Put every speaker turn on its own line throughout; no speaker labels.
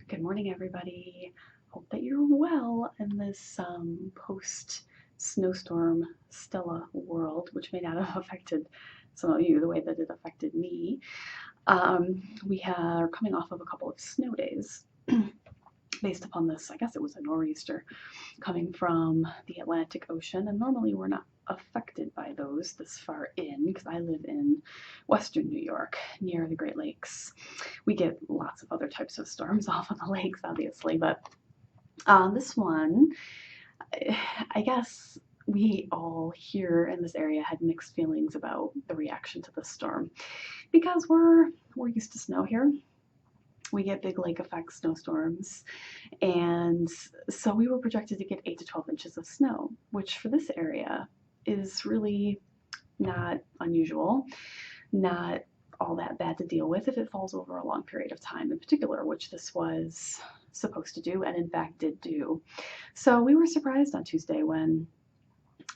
Good morning, everybody. Hope that you're well in this post snowstorm Stella world, which may not have affected some of you the way that it affected me. We are coming off of a couple of snow days based upon this. I guess it was a nor'easter coming from the Atlantic Ocean, and normally we're not affected by those this far in because I live in western New York near the Great Lakes. We get lots of other types of storms off of the lakes, obviously, but this one, I guess we all here in this area had mixed feelings about the reaction to the storm because we're used to snow here. We get big lake effect snowstorms, and so we were projected to get 8 to 12 inches of snow, which for this area is really not unusual, not all that bad to deal with if it falls over a long period of time in particular, which this was supposed to do and in fact did do. So we were surprised on Tuesday when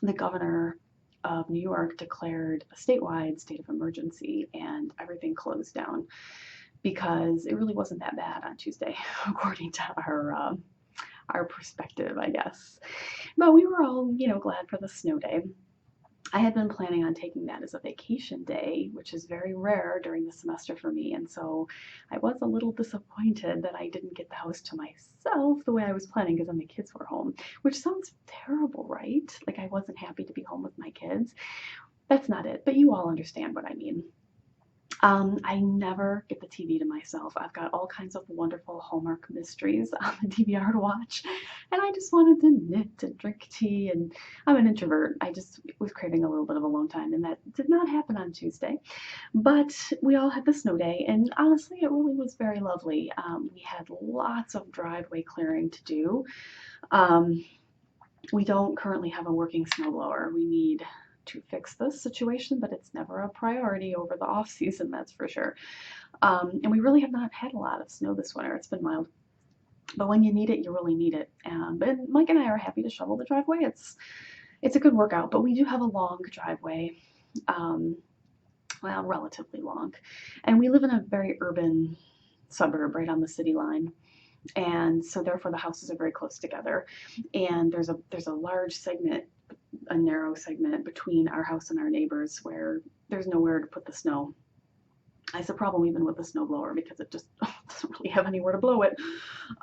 the governor of New York declared a statewide state of emergency and everything closed down because it really wasn't that bad on Tuesday, according to our perspective, I guess. But we were all, glad for the snow day. I had been planning on taking that as a vacation day, which is very rare during the semester for me, and so I was a little disappointed that I didn't get the house to myself the way I was planning because then the kids were home, which sounds terrible, right? Like I wasn't happy to be home with my kids. That's not it, but you all understand what I mean. I never get the TV to myself. I've got all kinds of wonderful Hallmark mysteries on the DVR to watch, and I just wanted to knit and drink tea. And I'm an introvert. I just was craving a little bit of alone time, and that did not happen on Tuesday. But we all had the snow day, and honestly, it really was very lovely. We had lots of driveway clearing to do. We don't currently have a working snowblower. We need to fix this situation, but it's never a priority over the off season, that's for sure. And we really have not had a lot of snow this winter. It's been mild, but when you need it, you really need it. But Mike and I are happy to shovel the driveway. It's a good workout, but we do have a long driveway, well, relatively long, and we live in a very urban suburb right on the city line. And so therefore the houses are very close together, and there's a large segment, a narrow segment between our house and our neighbors where there's nowhere to put the snow. It's a problem even with the snow blower because it just doesn't really have anywhere to blow it.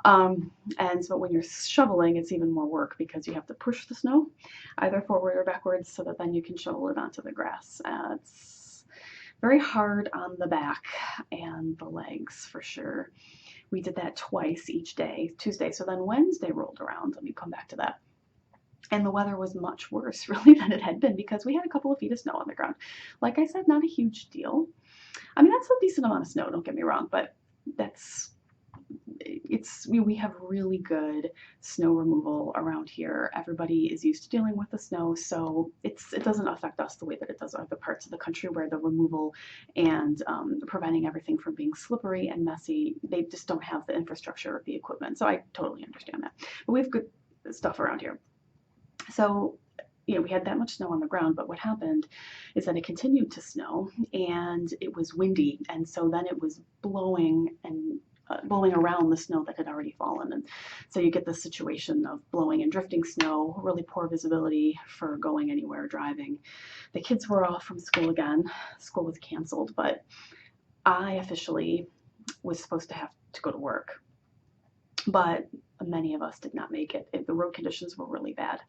And so when you're shoveling, it's even more work because you have to push the snow either forward or backwards so that then you can shovel it onto the grass. It's very hard on the back and the legs for sure. We did that twice each day, Tuesday. So then Wednesday rolled around. Let me come back to that. And the weather was much worse, really, than it had been because we had a couple of feet of snow on the ground. Like I said, not a huge deal. I mean, that's a decent amount of snow, don't get me wrong, but we have really good snow removal around here. Everybody is used to dealing with the snow, so it doesn't affect us the way that it does other parts of the country where the removal and preventing everything from being slippery and messy, they just don't have the infrastructure or the equipment. So I totally understand that. But we have good stuff around here. So, we had that much snow on the ground, but what happened is that it continued to snow and it was windy. And so then it was blowing around the snow that had already fallen. And so you get this situation of blowing and drifting snow, really poor visibility for going anywhere, driving. The kids were off from school again. School was canceled, but I officially was supposed to have to go to work. But many of us did not make it. The road conditions were really bad.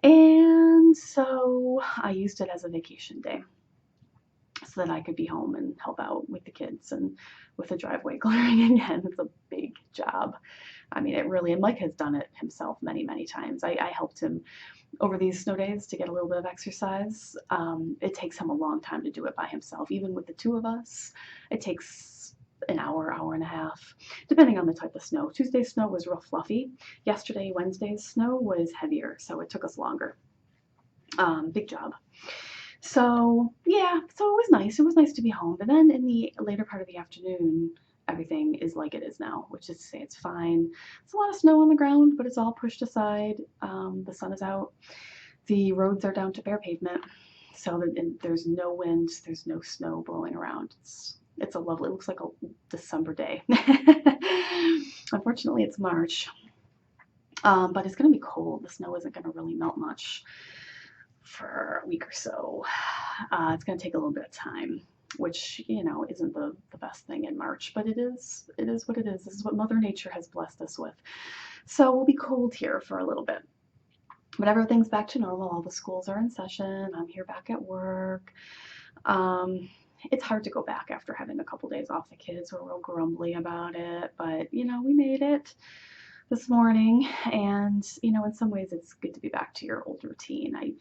And so I used it as a vacation day so that I could be home and help out with the kids and with the driveway clearing again. It's a big job. I mean, it really, and Mike has done it himself many, many times. I helped him over these snow days to get a little bit of exercise. It takes him a long time to do it by himself. Even with the two of us, it takes an hour, hour and a half, depending on the type of snow. Tuesday's snow was real fluffy. Yesterday, Wednesday's snow was heavier, so it took us longer. Big job. So yeah, so it was nice. It was nice to be home. But then in the later part of the afternoon, everything is like it is now, which is to say it's fine. There's a lot of snow on the ground, but it's all pushed aside. The sun is out. The roads are down to bare pavement, so that there's no wind, there's no snow blowing around. It's a lovely, it looks like a December day. Unfortunately, it's March, but it's going to be cold. The snow isn't going to really melt much for a week or so. It's going to take a little bit of time, which, you know, isn't the best thing in March, but it is what it is. This is what Mother Nature has blessed us with. So we'll be cold here for a little bit. But everything's back to normal. All the schools are in session. I'm here back at work. It's hard to go back after having a couple days off. The kids were real grumbly about it, but you know, we made it this morning, and you know, in some ways it's good to be back to your old routine.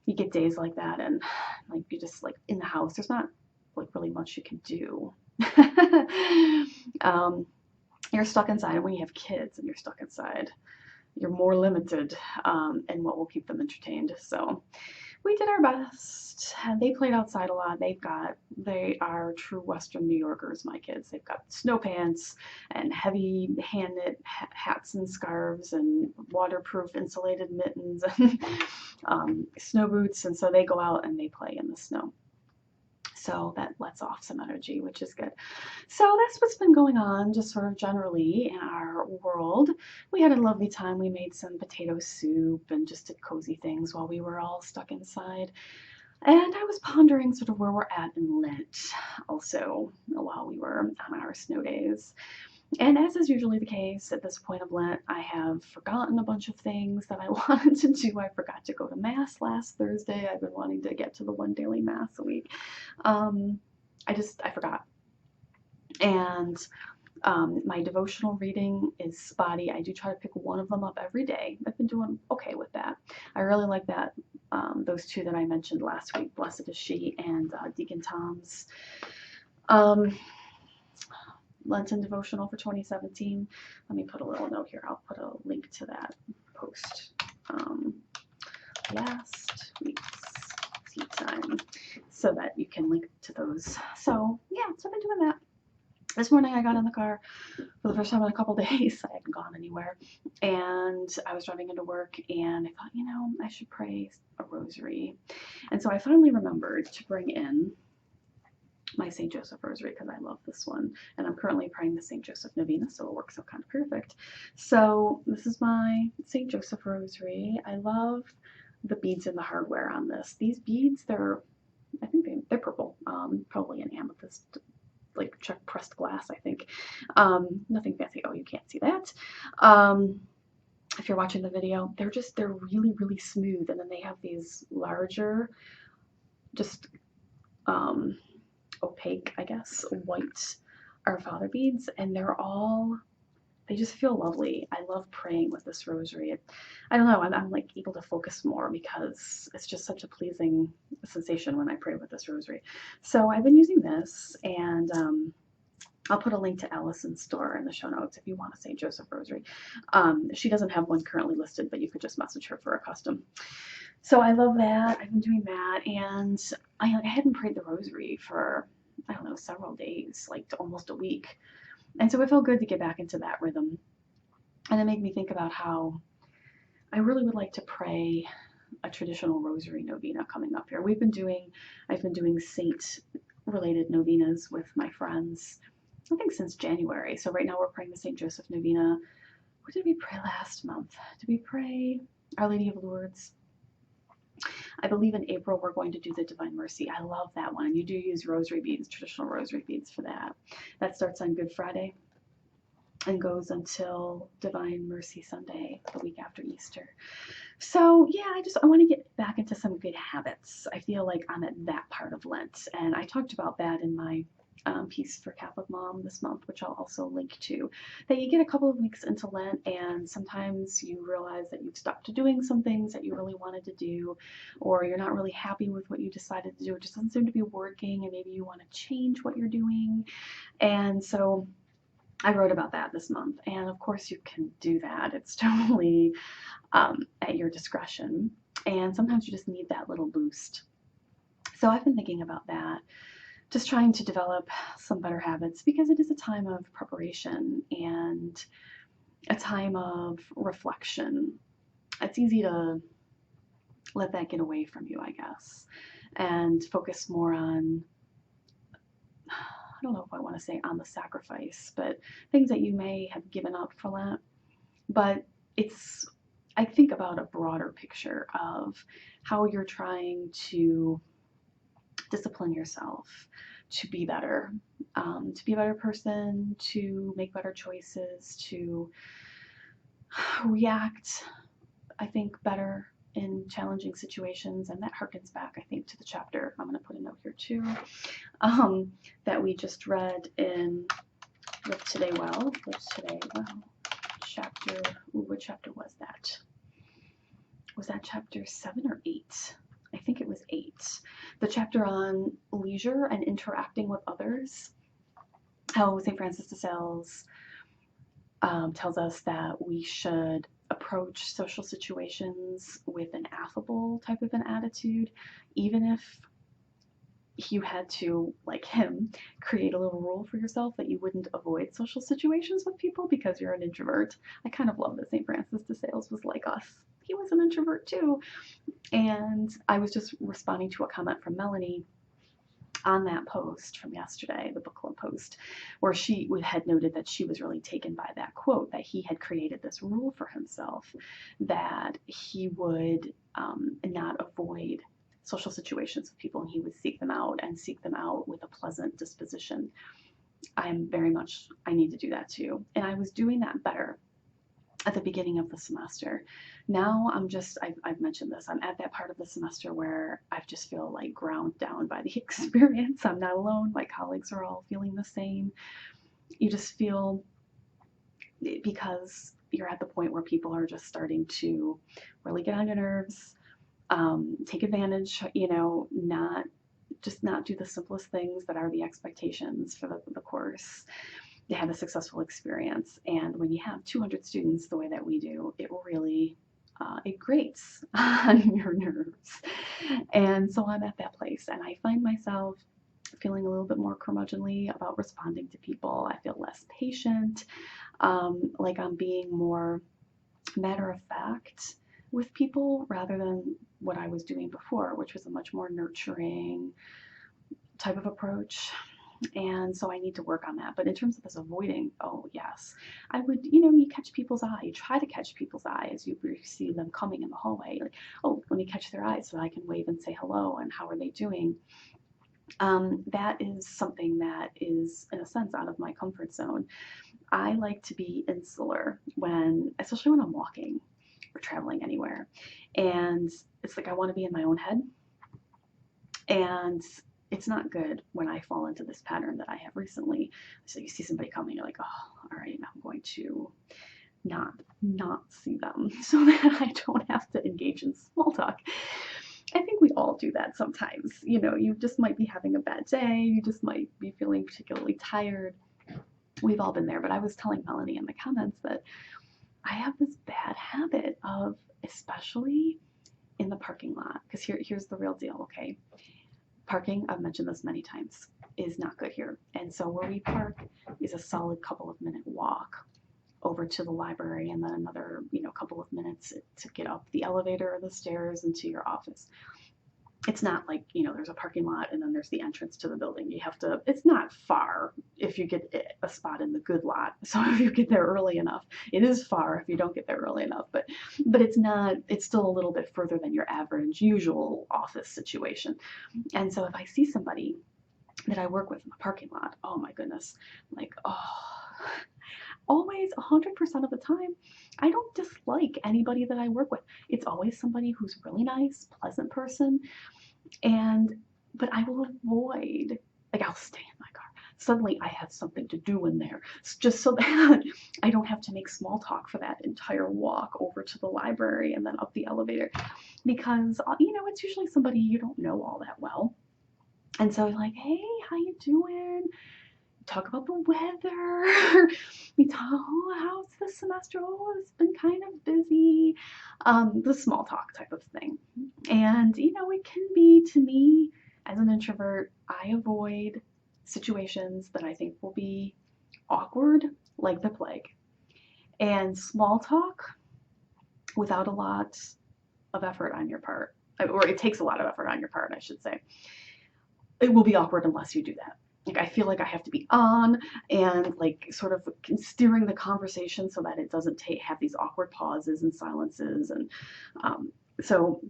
You get days like that, and like you just like in the house, there's not like really much you can do. You're stuck inside, and when you have kids and you're stuck inside, you're more limited in what will keep them entertained. So we did our best. And they played outside a lot. They are true Western New Yorkers, my kids. They've got snow pants and heavy hand knit hats and scarves and waterproof insulated mittens and snow boots. And so they go out and they play in the snow. So that lets off some energy, which is good. So that's what's been going on, just sort of generally in our world. We had a lovely time. We made some potato soup and just did cozy things while we were all stuck inside. And I was pondering sort of where we're at in Lent also while we were on our snow days. And as is usually the case at this point of Lent, I have forgotten a bunch of things that I wanted to do. I forgot to go to Mass last Thursday. I've been wanting to get to the one daily Mass a week. I forgot. And my devotional reading is spotty. I do try to pick one of them up every day. I've been doing okay with that. I really like that. Those two that I mentioned last week, Blessed is She and Deacon Tom's Lenten devotional for 2017. Let me put a little note here. I'll put a link to that post. Last week's tea time, so that you can link to those. So yeah, so I've been doing that. This morning I got in the car for the first time in a couple days. I hadn't gone anywhere, and I was driving into work, and I thought, you know, I should pray a rosary. And so I finally remembered to bring in my St. Joseph Rosary because I love this one, and I'm currently praying the St. Joseph Novena, so it works out kind of perfect. So this is my St. Joseph Rosary. I love the beads and the hardware on this. These beads, I think they're purple, probably an amethyst, like Czech pressed glass, I think. Nothing fancy. Oh, you can't see that. If you're watching the video, they're really, really smooth, and then they have these larger, just opaque, I guess, white Our Father beads, and they just feel lovely. I love praying with this rosary. I don't know, I'm like able to focus more because it's just such a pleasing sensation when I pray with this rosary. So I've been using this, and I'll put a link to Allison's store in the show notes if you want a St. Joseph Rosary. She doesn't have one currently listed, but you could just message her for a custom. So I love that. I've been doing that, and I hadn't prayed the rosary for, I don't know, several days, like almost a week. And so it felt good to get back into that rhythm. And it made me think about how I really would like to pray a traditional rosary novena coming up here. I've been doing saint-related novenas with my friends, I think since January. So right now we're praying the St. Joseph Novena. What did we pray last month? Did we pray Our Lady of Lourdes? I believe in April we're going to do the Divine Mercy. I love that one. You do use rosary beads, traditional rosary beads for that. That starts on Good Friday and goes until Divine Mercy Sunday, the week after Easter. So yeah, I want to get back into some good habits. I feel like I'm at that part of Lent, and I talked about that in my piece for Catholic Mom this month, which I'll also link to, that you get a couple of weeks into Lent and sometimes you realize that you've stopped doing some things that you really wanted to do, or you're not really happy with what you decided to do. It just doesn't seem to be working, and maybe you want to change what you're doing. And so I wrote about that this month, and of course you can do that. It's totally at your discretion, and sometimes you just need that little boost. So I've been thinking about that, just trying to develop some better habits, because it is a time of preparation and a time of reflection. It's easy to let that get away from you, I guess, and focus more on don't know if I want to say on the sacrifice, but things that you may have given up for Lent. But it's, I think about a broader picture of how you're trying to discipline yourself to be better, to be a better person, to make better choices, to react, I think, better in challenging situations. And that harkens back, I think, to the chapter, I'm going to put a note here too, that we just read in Live Today Well, chapter, what chapter was that? Was that chapter 7 or 8? I think it was 8. The chapter on leisure and interacting with others. How St. Francis de Sales tells us that we should approach social situations with an affable type of an attitude, even if you had to, like him, create a little rule for yourself that you wouldn't avoid social situations with people because you're an introvert. I kind of love that St. Francis de Sales was like us. He was an introvert too. And I was just responding to a comment from Melanie on that post from yesterday, the book club post, where she had noted that she was really taken by that quote, that he had created this rule for himself, that he would not avoid social situations with people, and he would seek them out and seek them out with a pleasant disposition. I need to do that too. And I was doing that better at the beginning of the semester. Now I've mentioned this, I'm at that part of the semester where I just feel like ground down by the experience. I'm not alone. My colleagues are all feeling the same. You just feel, because you're at the point where people are just starting to really get on your nerves, take advantage, not do the simplest things that are the expectations for the course. They have a successful experience. And when you have 200 students the way that we do, it really, it grates on your nerves. And so I'm at that place, and I find myself feeling a little bit more curmudgeonly about responding to people. I feel less patient, like I'm being more matter of fact with people rather than what I was doing before, which was a much more nurturing type of approach. And so I need to work on that. But in terms of this avoiding, oh yes, I would, you catch people's eye, you try to catch people's eye as you see them coming in the hallway. Like, oh, let me catch their eyes so I can wave and say hello and how are they doing? That is something that is, in a sense, out of my comfort zone. I like to be insular especially when I'm walking or traveling anywhere. And it's like I want to be in my own head. And it's not good when I fall into this pattern that I have recently. So you see somebody coming, you're like, oh, all right, I'm going to not see them so that I don't have to engage in small talk. I think we all do that sometimes. You just might be having a bad day. You just might be feeling particularly tired. We've all been there. But I was telling Melanie in the comments that I have this bad habit of, especially in the parking lot, because here's the real deal, okay? Parking, I've mentioned this many times, is not good here. And so where we park is a solid couple of minute walk over to the library, and then another, couple of minutes to get up the elevator or the stairs into your office. It's not like, there's a parking lot and then there's the entrance to the building. It's not far if you get a spot in the good lot. So if you get there early enough, it is far if you don't get there early enough, but it's still a little bit further than your average usual office situation. And so if I see somebody that I work with in the parking lot, oh my goodness, like, always 100% of the time, I don't dislike anybody that I work with. It's always somebody who's really nice, pleasant person. But I will avoid, like, I'll stay in my car. Suddenly I have something to do in there, just so that I don't have to make small talk for that entire walk over to the library and then up the elevator, because, it's usually somebody you don't know all that well. And so like, hey, how you doing? Talk about the weather. We talk, oh, how's the semester? Oh, it's been kind of busy. The small talk type of thing. And, it can be, to me, as an introvert, I avoid situations that I think will be awkward, like the plague. And small talk, without a lot of effort on your part, or it takes a lot of effort on your part, I should say, it will be awkward unless you do that. like I feel like I have to be on and like sort of steering the conversation so that it doesn't have these awkward pauses and silences, and um, so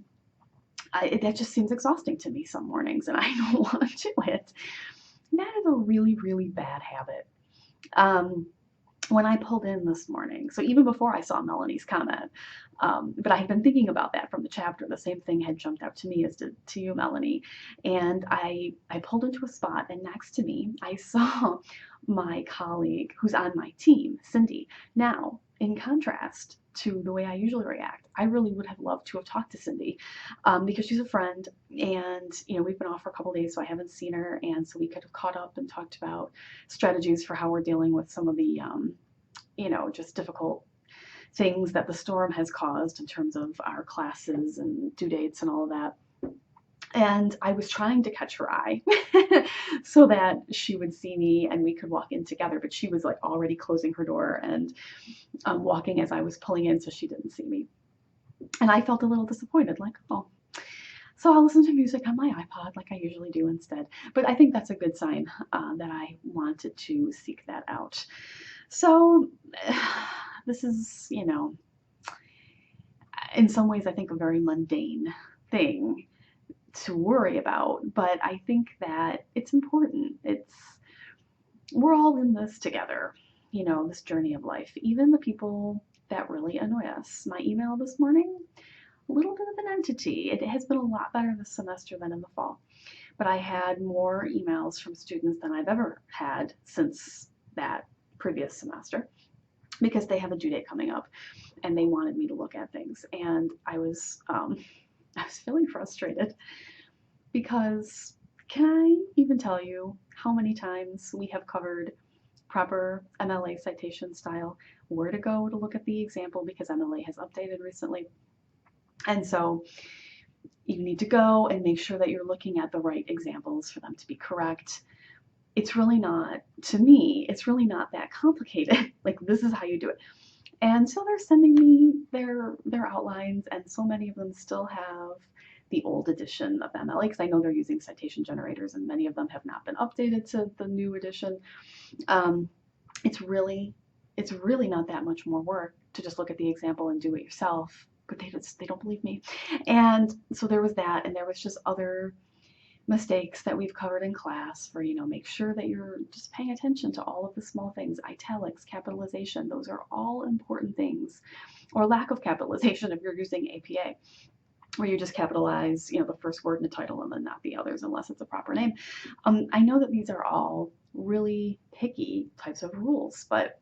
that just seems exhausting to me some mornings, and I don't want to do it. And that is a really, really bad habit. Um, when I pulled in this morning, so even before I saw Melanie's comment, but I had been thinking about that from the chapter. The same thing had jumped out to me as to you, Melanie. And I pulled into a spot, and next to me, I saw my colleague who's on my team, Cindy. Now, in contrast to the way I usually react, I really would have loved to have talked to Cindy, because she's a friend, and we've been off for a couple days, so I haven't seen her, and so we could have caught up and talked about strategies for how we're dealing with some of the just difficult things that the storm has caused in terms of our classes and due dates and all of that. And I was trying to catch her eye so that she would see me and we could walk in together, but she was like already closing her door and walking as I was pulling in, so she didn't see me. And I felt a little disappointed, like, oh. So I'll listen to music on my iPod like I usually do instead. But I think that's a good sign that I wanted to seek that out. So this is, in some ways, I think a very mundane thing to worry about, but I think that it's important. We're all in this together, this journey of life, even the people that really annoy us. My email this morning, a little bit of an entity. It has been a lot better this semester than in the fall, but I had more emails from students than I've ever had since that previous semester, because they have a due date coming up and they wanted me to look at things. And I was feeling frustrated because, can I even tell you how many times we have covered proper MLA citation style, where to go to look at the example, because MLA has updated recently. And so you need to go and make sure that you're looking at the right examples for them to be correct. It's really not, to me, it's really not that complicated. Like, this is how you do it. And so they're sending me their outlines, and so many of them still have the old edition of MLA, because I know they're using citation generators, and many of them have not been updated to the new edition. It's really not that much more work to just look at the example and do it yourself, but they don't believe me. And so there was that, and there was just other mistakes that we've covered in class for, make sure that you're just paying attention to all of the small things, italics, capitalization, those are all important things, or lack of capitalization if you're using APA, where you just capitalize, the first word in the title and then not the others unless it's a proper name. I know that these are all really picky types of rules, but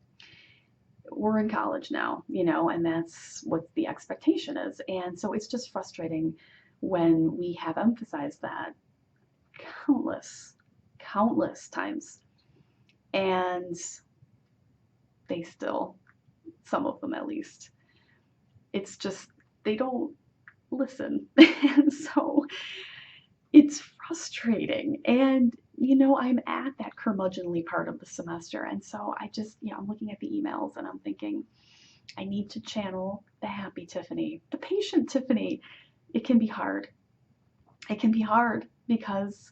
we're in college now, and that's what the expectation is. And so it's just frustrating when we have emphasized that countless times, and they still, some of them at least, it's just, they don't listen. And so it's frustrating. And, I'm at that curmudgeonly part of the semester. And so I just, I'm looking at the emails and I'm thinking, I need to channel the happy Tiffany, the patient Tiffany. It can be hard. It can be hard because,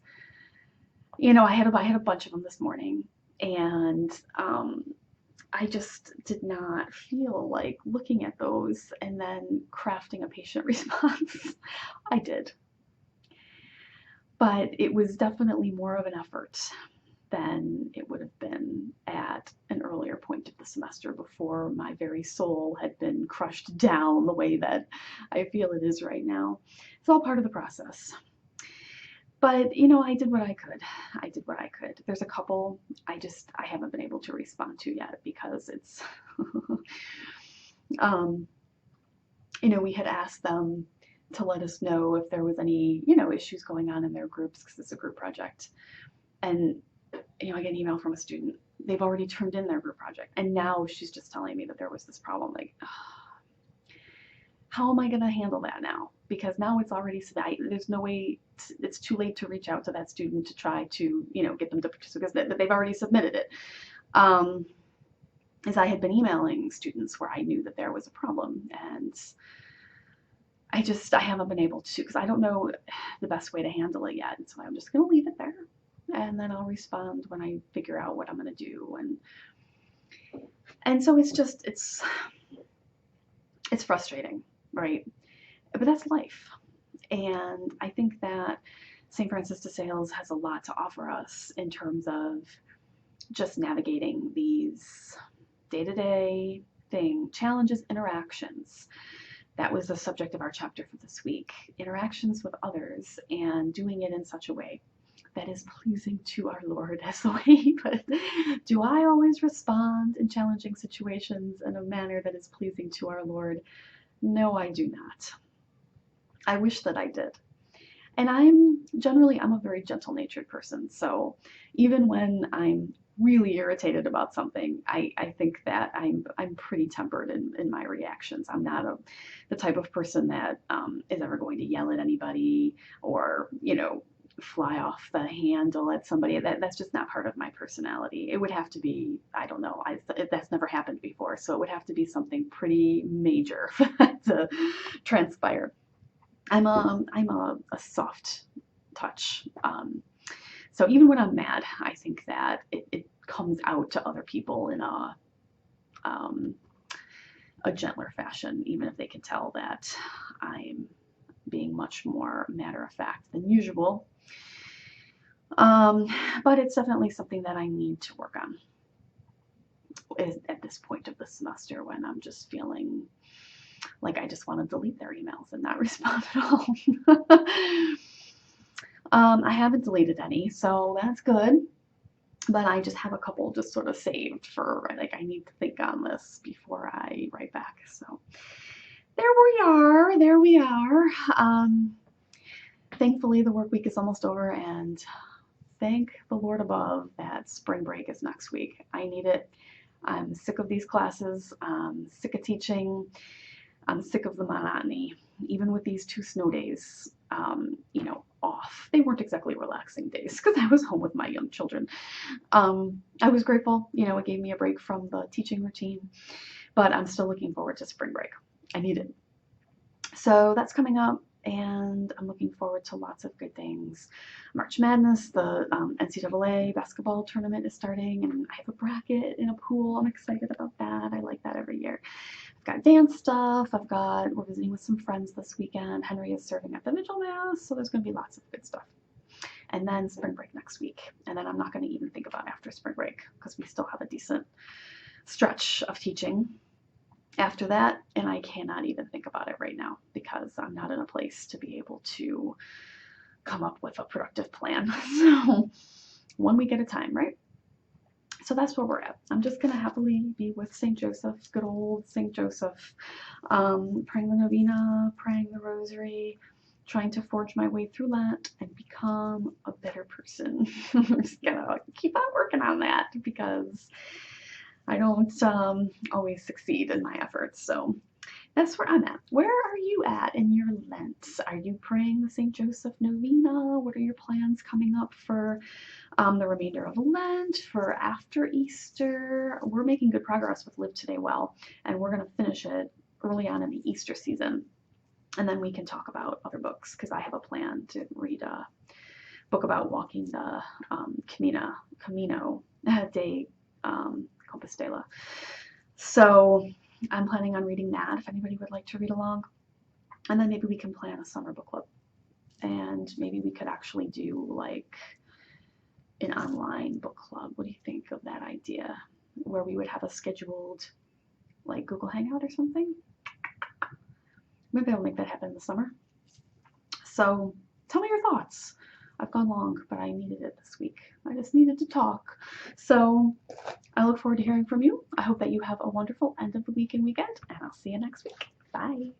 I had a bunch of them this morning, and I just did not feel like looking at those and then crafting a patient response. I did. But it was definitely more of an effort than it would have been at an earlier point of the semester, before my very soul had been crushed down the way that I feel it is right now. It's all part of the process. But, I did what I could. There's a couple I haven't been able to respond to yet, because it's, we had asked them to let us know if there was any, issues going on in their groups, because it's a group project. And, I get an email from a student. They've already turned in their group project, and now she's just telling me that there was this problem. Like, how am I going to handle that now? Because now it's already said, there's no way, it's too late to reach out to that student to try to, get them to participate, because they've already submitted it. As I had been emailing students where I knew that there was a problem, and I haven't been able to, because I don't know the best way to handle it yet. And so I'm just going to leave it there. and then I'll respond when I figure out what I'm going to do. And so it's frustrating, right? But that's life. And I think that St. Francis de Sales has a lot to offer us in terms of just navigating these day-to-day challenges, interactions. That was the subject of our chapter for this week. Interactions with others and doing it in such a way that is pleasing to our Lord as the way. But do I always respond in challenging situations in a manner that is pleasing to our Lord? No, I do not. I wish that I did. And I'm a very gentle-natured person. So even when I'm really irritated about something, I think that I'm pretty tempered in my reactions. I'm not the type of person that is ever going to yell at anybody or, fly off the handle at somebody. That's just not part of my personality. It would have to be, I don't know, that's never happened before. So it would have to be something pretty major for that to transpire. I'm a soft touch. So even when I'm mad, I think that it comes out to other people in a gentler fashion, even if they can tell that I'm being much more matter of fact than usual. But it's definitely something that I need to work on at this point of the semester when I'm just feeling like I just want to delete their emails and not respond at all. I haven't deleted any, so that's good. But I just have a couple just sort of saved for, like, I need to think on this before I write back. So there we are. Thankfully, the work week is almost over, and thank the Lord above that spring break is next week. I need it. I'm sick of these classes. I'm sick of teaching. I'm sick of the monotony. Even with these 2 snow days, off. They weren't exactly relaxing days because I was home with my young children. I was grateful. It gave me a break from the teaching routine, but I'm still looking forward to spring break. I need it. So that's coming up, and I'm looking forward to lots of good things. March Madness, the NCAA basketball tournament is starting, and I have a bracket in a pool. I'm excited about that. I like that every year. I've got dance stuff. We're visiting with some friends this weekend. Henry is serving at the Vigil Mass, so there's going to be lots of good stuff. And then spring break next week. And then I'm not going to even think about after spring break because we still have a decent stretch of teaching after that. And I cannot even think about it right now because I'm not in a place to be able to come up with a productive plan. So 1 week at a time, right? So that's where we're at. I'm just going to happily be with St. Joseph, good old St. Joseph, praying the novena, praying the rosary, trying to forge my way through Lent and become a better person. I'm just going to keep on working on that because I don't always succeed in my efforts. So that's where I'm at. Where are you at in your Lent? Are you praying the St. Joseph novena? What are your plans coming up for the remainder of Lent, for after Easter? We're making good progress with Live Today Well, and we're going to finish it early on in the Easter season. And then we can talk about other books because I have a plan to read a book about walking the Camino de Compostela. So I'm planning on reading that if anybody would like to read along. And then maybe we can plan a summer book club. And maybe we could actually do like an online book club. What do you think of that idea? Where we would have a scheduled like Google Hangout or something? Maybe I'll make that happen in the summer. So tell me your thoughts. I've gone long, but I needed it this week. I just needed to talk. So I look forward to hearing from you. I hope that you have a wonderful end of the week and weekend, and I'll see you next week. Bye.